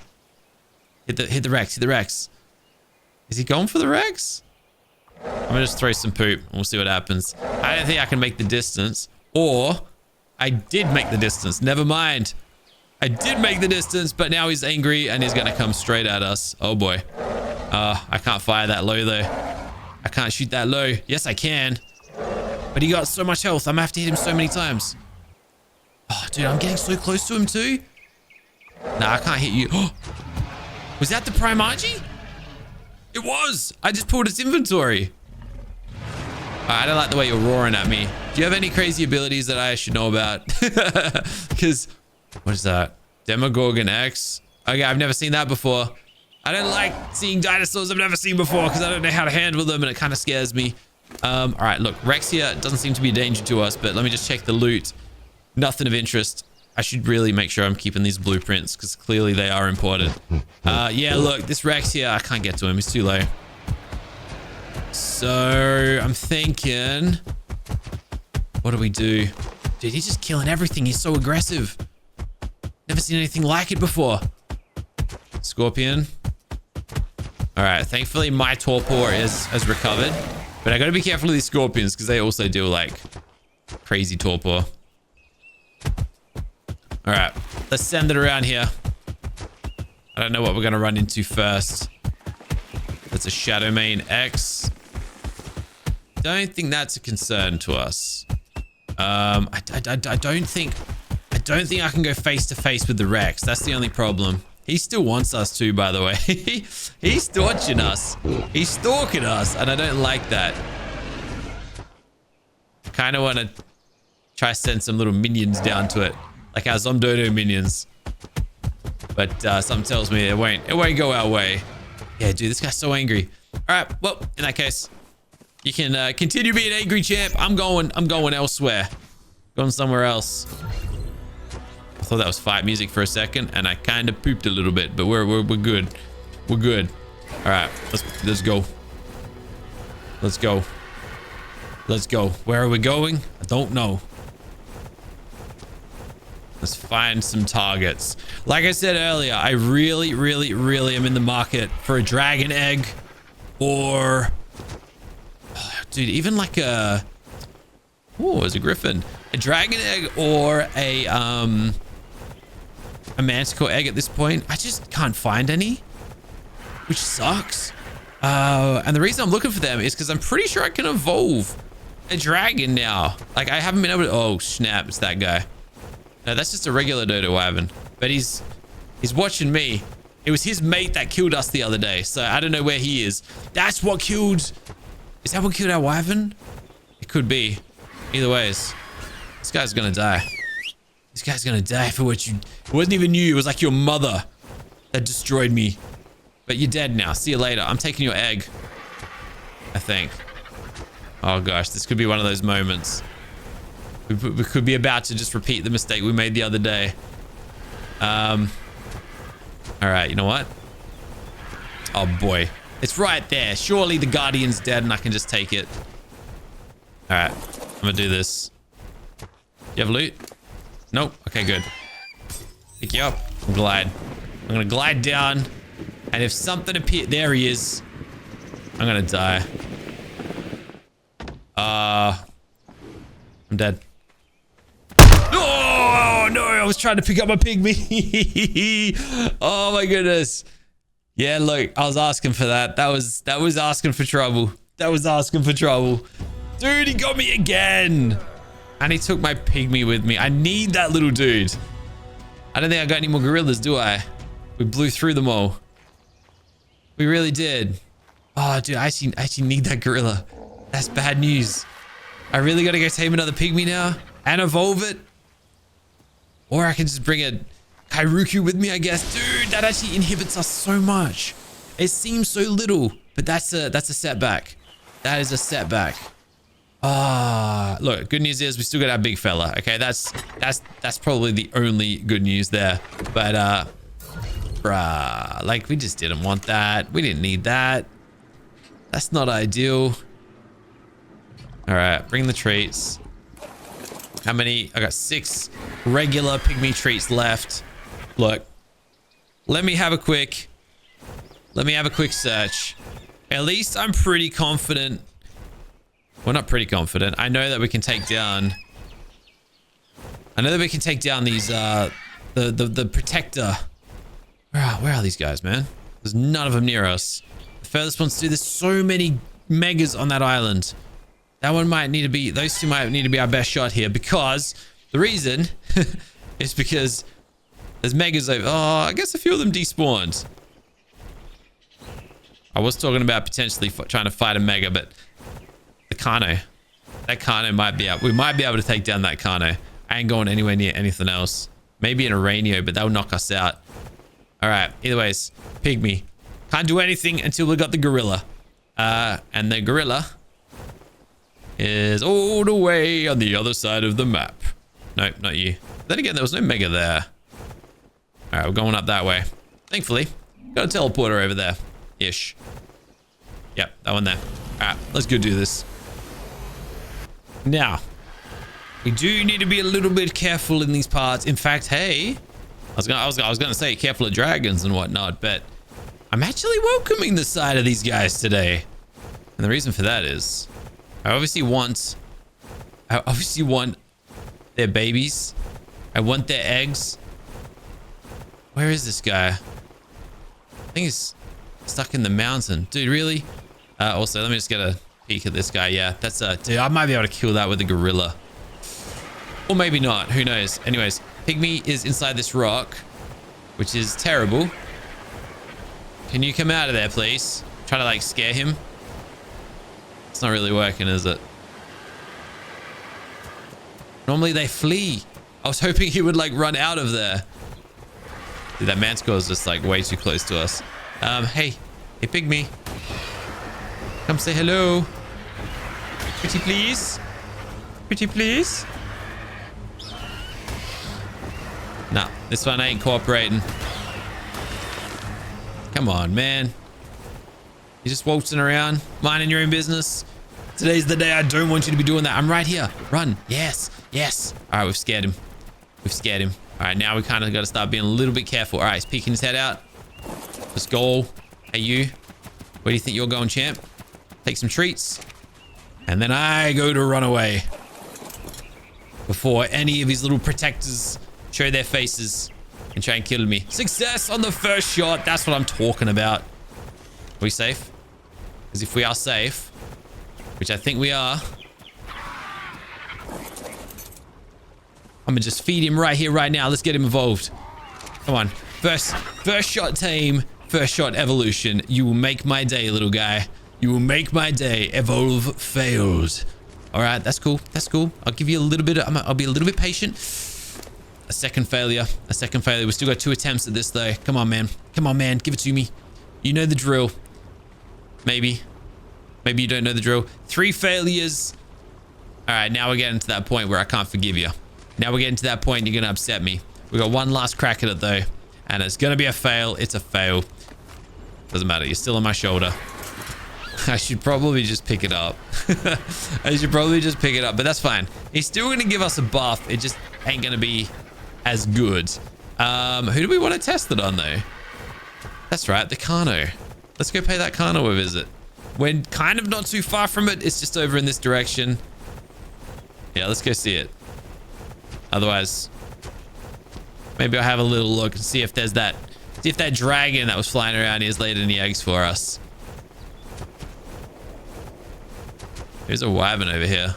Hit the Rex, hit the Rex. Is he going for the Rex? I'm gonna just throw some poop and we'll see what happens. I don't think I can make the distance, or I did make the distance. Never mind. I did make the distance, but now he's angry and he's gonna come straight at us. Oh boy. I can't fire that low though. I can't shoot that low. Yes, I can. But he got so much health. I'm gonna have to hit him so many times. Oh, dude, I'm getting so close to him too. Nah, I can't hit you. Was that the prime RG? It was. I just pulled its inventory. I don't like the way you're roaring at me. Do you have any crazy abilities that I should know about? Because, what is that? Demogorgon X? Okay, I've never seen that before. I don't like seeing dinosaurs I've never seen before because I don't know how to handle them and it kind of scares me. All right, look, Rex here doesn't seem to be a danger to us, but let me just check the loot. Nothing of interest. I should really make sure I'm keeping these blueprints because clearly they are important. Yeah, look, this Rex here, I can't get to him. He's too low. So I'm thinking, what do we do? Dude, he's just killing everything. He's so aggressive. Never seen anything like it before. Scorpion. All right, thankfully my torpor has recovered, but I got to be careful of these scorpions because they also do like crazy torpor. All right, let's send it around here. I don't know what we're going to run into first. That's a Shadow Mane X. Don't think that's a concern to us. I don't think I can go face to face with the Rex. That's the only problem. He still wants us to, by the way. He's torching us. He's stalking us, and I don't like that. I kind of want to try to send some little minions down to it, like our Zomdodo minions. But something tells me it won't go our way. Yeah, dude, this guy's so angry. All right, well, in that case, you can continue being angry, champ. I'm going elsewhere. Going somewhere else. I thought that was fight music for a second, and I kind of pooped a little bit, but we're good. We're good. All right, let's go. Let's go. Let's go. Where are we going? I don't know. Let's find some targets. Like I said earlier, I really am in the market for a dragon egg, or dude, even like a it's a griffin, a dragon egg, or a manticore egg at this point. I just can't find any, which sucks. And the reason I'm looking for them is because I'm pretty sure I can evolve a dragon now. Like I haven't been able to. Oh snap! It's that guy. No, that's just a regular dodo wyvern, but he's watching me. It was his mate that killed us the other day, so I don't know where he is. That's what killed. Is that what killed our wyvern? It could be. Either ways, this guy's gonna die. This guy's gonna die for what you. It wasn't even you. It was like your mother that destroyed me. But you're dead now. See you later. I'm taking your egg, I think. Oh gosh, this could be one of those moments. We could be about to just repeat the mistake we made the other day. All right, you know what? Oh boy, it's right there. Surely the Guardian's dead and I can just take it. All right, I'm gonna do this. You have loot? Nope. Okay, good. Pick you up and glide. I'm gonna glide down, and if something appears, there he is. I'm gonna die. I'm dead. Oh no, I was trying to pick up my pygmy. Oh my goodness. Yeah, look, I was asking for that. That was asking for trouble. That was asking for trouble. Dude, he got me again. And he took my pygmy with me. I need that little dude. I don't think I got any more gorillas, do I? We blew through them all. We really did. Oh, dude, I actually need that gorilla. That's bad news. I really got to go tame another pygmy now and evolve it. Or I can just bring a Kairuku with me, I guess. Dude, that actually inhibits us so much. It seems so little, but that's a setback. That is a setback. Ah, look, good news is we still got our big fella. Okay, that's probably the only good news there. But bruh, like we just didn't want that. We didn't need that. That's not ideal. All right, bring the treats. How many? I got 6 regular pygmy treats left. Look, let me have a quick search. At least I'm pretty confident. Well, not pretty confident. I know that we can take down. I know that we can take down these the protector. Where are these guys, man? There's none of them near us. The furthest ones to do. There's so many megas on that island. That one might need to be. Those two might need to be our best shot here, because the reason is because there's megas over. Oh, I guess a few of them despawned. I was talking about potentially trying to fight a mega, but the Kano. That Kano might be up. We might be able to take down that Kano. I ain't going anywhere near anything else. Maybe an Aranio, but that'll knock us out. All right. Either ways, pygmy. Can't do anything until we got the gorilla. And the gorilla is all the way on the other side of the map. Nope, not you. Then again, there was no mega there. All right, we're going up that way. Thankfully, got a teleporter over there. Ish. Yep, that one there. All right, let's go do this. Now, we do need to be a little bit careful in these parts. In fact, hey, I was gonna say careful of dragons and whatnot, but I'm actually welcoming the side of these guys today. And the reason for that is I obviously want their babies. I want their eggs. Where is this guy? I think he's stuck in the mountain. Dude, really? Also, let me just get a peek at this guy. Yeah, that's dude, I might be able to kill that with a gorilla. Or maybe not. Who knows? Anyways, pygmy is inside this rock, which is terrible. Can you come out of there, please? Try to like scare him. It's not really working, is it? Normally they flee. I was hoping he would like run out of there. Dude, that manticore is just like way too close to us. Hey pygmy. Come say hello. Pretty please. Pretty please. Nah, this one ain't cooperating. Come on, man. You're just waltzing around, minding your own business. Today's the day I don't want you to be doing that. I'm right here. Run. Yes. Yes. All right, we've scared him. We've scared him. All right, now we kind of got to start being a little bit careful. All right, he's peeking his head out. Let's go. Hey, you. Where do you think you're going, champ? Take some treats. And then I go to run away before any of his little protectors show their faces and try and kill me. Success on the first shot. That's what I'm talking about. Are we safe? Because if we are safe, which I think we are, I'm gonna just feed him right here, right now. Let's get him evolved. Come on. First shot tame, first shot evolution. You will make my day, little guy. You will make my day. Evolve failed. All right, that's cool. That's cool. I'll give you a little bit of, I'll be a little bit patient. A second failure. A second failure. We still got 2 attempts at this though. Come on, man. Come on, man. Give it to me. You know the drill. Maybe. Maybe you don't know the drill. 3 failures. All right, now we're getting to that point where I can't forgive you. Now we're getting to that point you're going to upset me. We got one last crack at it though. And it's going to be a fail. It's a fail. Doesn't matter. You're still on my shoulder. I should probably just pick it up. I should probably just pick it up, but that's fine. He's still going to give us a buff. It just ain't going to be as good. Who do we want to test it on though? That's right, the Kano. Let's go pay that Kano a visit. We're kind of not too far from it. It's just over in this direction. Yeah, let's go see it. Otherwise, Maybe I'll have a little look and see if there's that. See if that dragon that was flying around here is laid any eggs for us. There's a wyvern over here.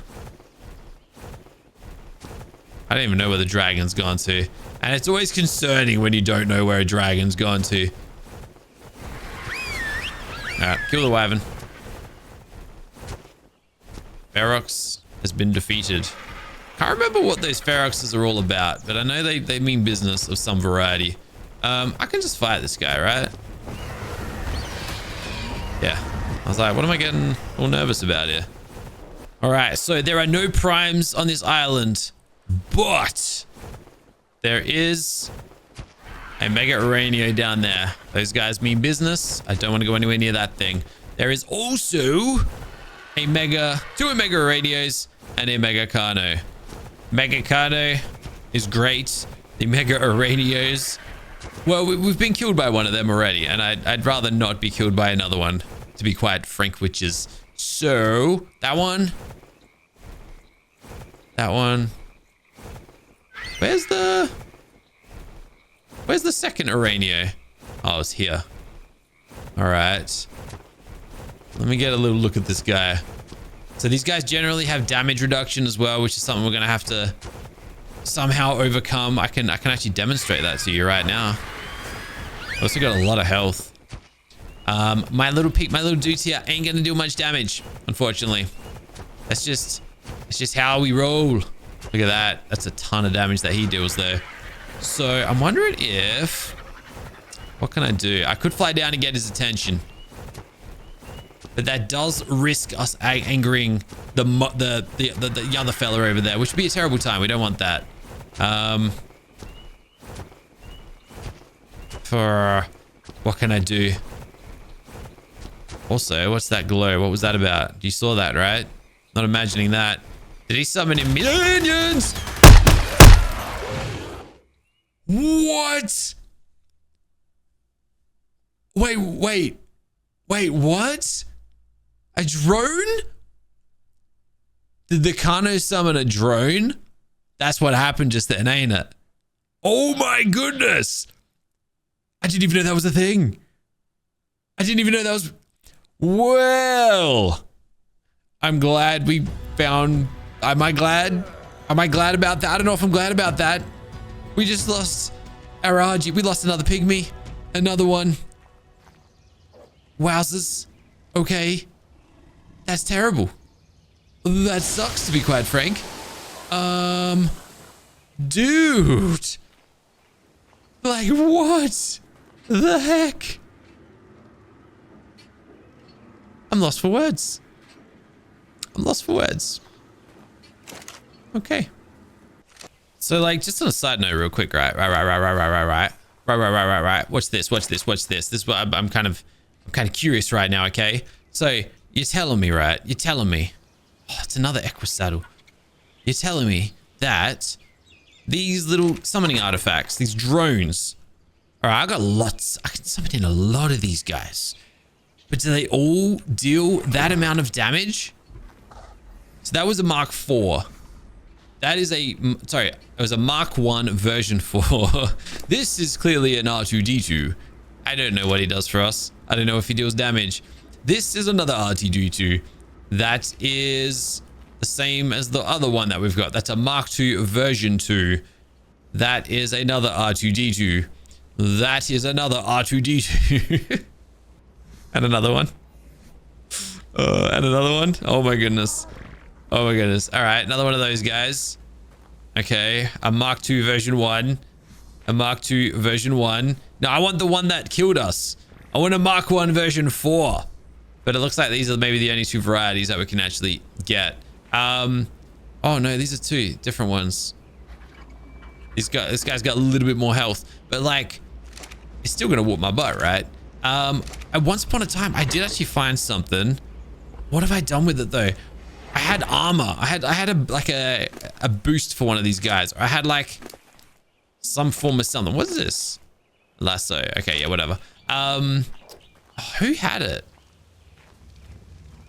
I don't even know where the dragon's gone to. And it's always concerning when you don't know where a dragon's gone to. Alright, kill the wyvern. Ferox has been defeated. Can't remember what those Feroxes are all about, but I know they mean business of some variety. I can just fight this guy, right? Yeah. I was like, what am I getting all nervous about here? Alright, so there are no primes on this island, but there is a Mega Uranio down there. Those guys mean business. I don't want to go anywhere near that thing. There is also two Mega Uranios and a Mega Carno. Mega Carno is great. The Mega Uranios, well, we've been killed by one of them already, and I'd rather not be killed by another one, to be quite frank, witches. So that one. Where's the second Uranio? Oh, it's here. All right. Let me get a little look at this guy. So these guys generally have damage reduction as well, which is something we're going to have to somehow overcome. I can actually demonstrate that to you right now. I also got a lot of health. My little dudes here ain't going to do much damage, unfortunately. It's just how we roll. Look at that. That's a ton of damage that he deals there. So I'm wondering if... What can I do? I could fly down and get his attention. But that does risk us angering the other fella over there, which would be a terrible time. We don't want that. What can I do? Also, what's that glow? What was that about? You saw that, right? Not imagining that. Did he summon in minions? What? Wait, what? A drone? Did the Carno summon a drone? That's what happened just then, ain't it? Oh my goodness. I didn't even know that was a thing. I didn't even know that was... Well, I'm glad we found... Am I glad about that? I don't know if I'm glad about that. We just lost our RG. We lost another pygmy. Another one. Wowzers. Okay. That's terrible. That sucks, to be quite frank. Dude. Like, what the heck? I'm lost for words. Okay. So, like, just on a side note real quick, right. Watch this. This is what I'm kind of curious right now, okay? So, you're telling me, right? Oh, it's another Equus saddle. You're telling me that these little summoning artifacts, these drones... Alright, I got lots. I can summon in a lot of these guys. But do they all deal that amount of damage? So that was a Mark 4. That is a... Sorry, it was a Mark 1 version 4. This is clearly an R2-D2. I don't know what he does for us. I don't know if he deals damage. This is another R2-D2. That is the same as the other one that we've got. That's a Mark 2 version 2. That is another R2-D2. That is another R2-D2. And another one. And another one. Oh my goodness. All right, another one of those guys. Okay, a Mark 2 version 1. A Mark 2 version 1. No, I want the one that killed us. I want a Mark 1 version 4. But it looks like these are maybe the only two varieties that we can actually get. Oh no, these are two different ones. This guy's got a little bit more health, but like, it's still gonna whoop my butt, right? At once upon a time, I did actually find something. What have I done with it though? I had armor. I had a boost for one of these guys. I had like some form of something. What is this? Lasso. Okay, yeah, whatever. Who had it?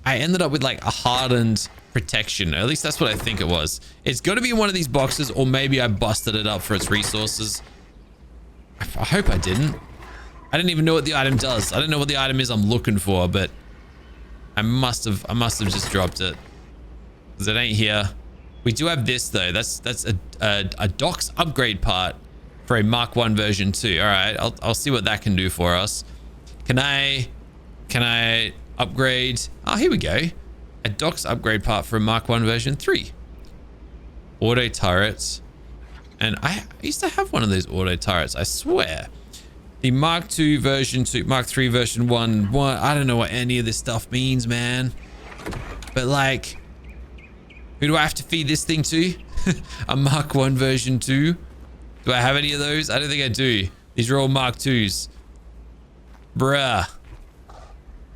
I ended up with like a hardened protection. At least that's what I think it was. It's got to be in one of these boxes, or maybe I busted it up for its resources. I hope I didn't. I didn't even know what the item does. I don't know what the item is I'm looking for, but I must have just dropped it. Because it ain't here. We do have this though. That's a docks upgrade part for a Mark 1 version 2. All right, I'll see what that can do for us. Can I upgrade? Oh, here we go. A docks upgrade part for a Mark 1 version 3. Auto turrets. And I used to have one of those auto turrets, I swear. The Mark 2 version 2, Mark 3 version 1. I don't know what any of this stuff means, man. But like, who do I have to feed this thing to? A Mark 1 version 2? Do I have any of those? I don't think I do. These are all Mark 2s. Bruh.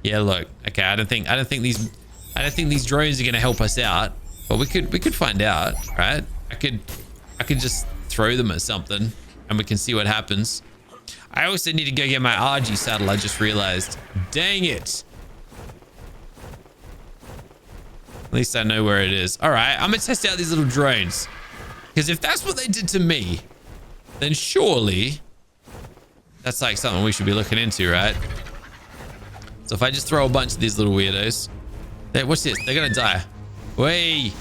Yeah, look. Okay, I don't think these drones are gonna help us out. But we could find out, right? I could just throw them at something and we can see what happens. I also need to go get my RG saddle, I just realized. Dang it. At least I know where it is. All right, I'm gonna test out these little drones. Because if that's what they did to me, then surely that's like something we should be looking into, right? So if I just throw a bunch of these little weirdos. What's this? They're gonna die. Wait.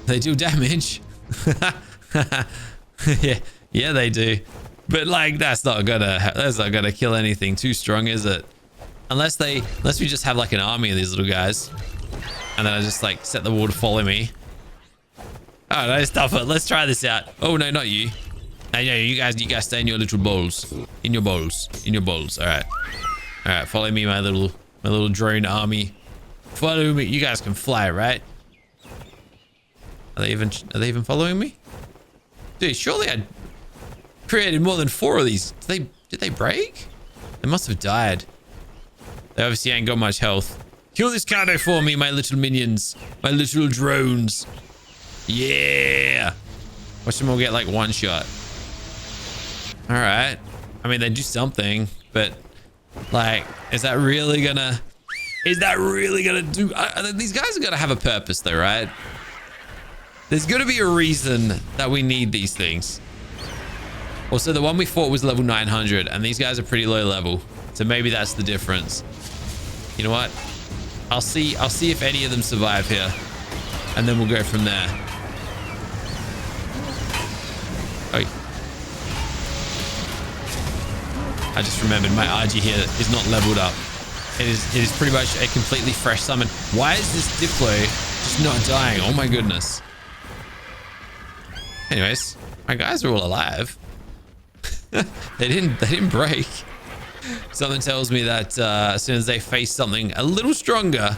They do damage. yeah, they do. But like, that's not gonna kill anything too strong, is it? Unless we just have like an army of these little guys, and then I just like set the wall to follow me. Oh no, stop it. Let's try this out. Oh no, not you. Hey, no, you guys stay in your little bowls. In your bowls. All right, follow me, my little drone army. Follow me. You guys can fly, right? Are they even following me? Dude, surely I created more than 4 of these. Did they break? They must have died. They obviously ain't got much health. Kill this cargo for me, my little minions. My little drones. Yeah. Watch them all get like 1 shot. All right. I mean, they do something, but like, is that really gonna do? These guys are gonna have a purpose though, right? There's gonna be a reason that we need these things. Also, the one we fought was level 900, and these guys are pretty low level, so maybe that's the difference. You know what? I'll see if any of them survive here, and then we'll go from there. Oh. I just remembered my RG here is not leveled up. It is pretty much a completely fresh summon. Why is this Diplo just not dying? Oh my goodness. Anyways, my guys are all alive. they didn't break. Something tells me that as soon as they face something a little stronger,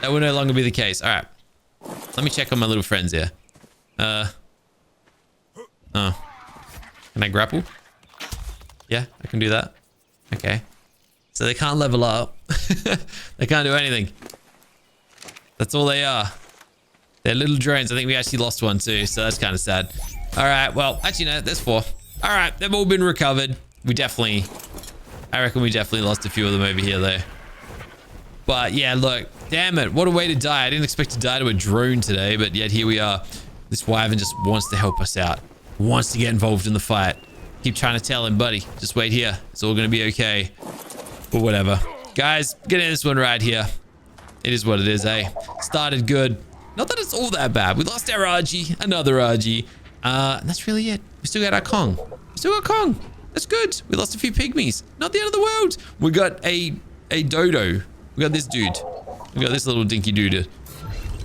that will no longer be the case. All right, let me check on my little friends here. Oh, can I grapple? Yeah, I can do that. Okay, so they can't level up. They can't do anything. That's all they are. They're little drones. I think we actually lost one too, so that's kind of sad. All right, well, actually no, there's 4. All right, they've all been recovered. I reckon we definitely lost a few of them over here though. But yeah, look, damn it, what a way to die. I didn't expect to die to a drone today, but yet here we are. This wyvern just wants to help us out. Wants to get involved in the fight. Keep trying to tell him, buddy, just wait here. It's all gonna be okay. But whatever. Guys, getting this one right here. It is what it is, eh? Started good. Not that it's all that bad. We lost our RG, another RG. And that's really it. We still got our Kong. That's good. We lost a few pygmies. Not the end of the world. We got a dodo. We got this dude. We got this little dinky dude.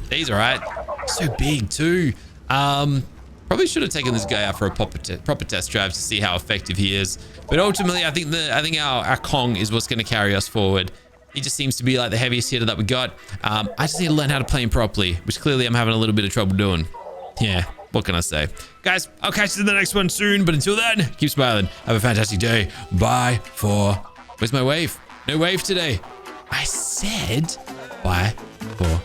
He's all right. So big too. Probably should have taken this guy out for a proper test drive to see how effective he is. But ultimately, I think our Kong is what's going to carry us forward. He just seems to be like the heaviest hitter that we got. I just need to learn how to play him properly, which clearly I'm having a little bit of trouble doing. Yeah, what can I say? Guys, I'll catch you in the next one soon. But until then, keep smiling. Have a fantastic day. Bye for... Where's my wave? No wave today. I said bye for...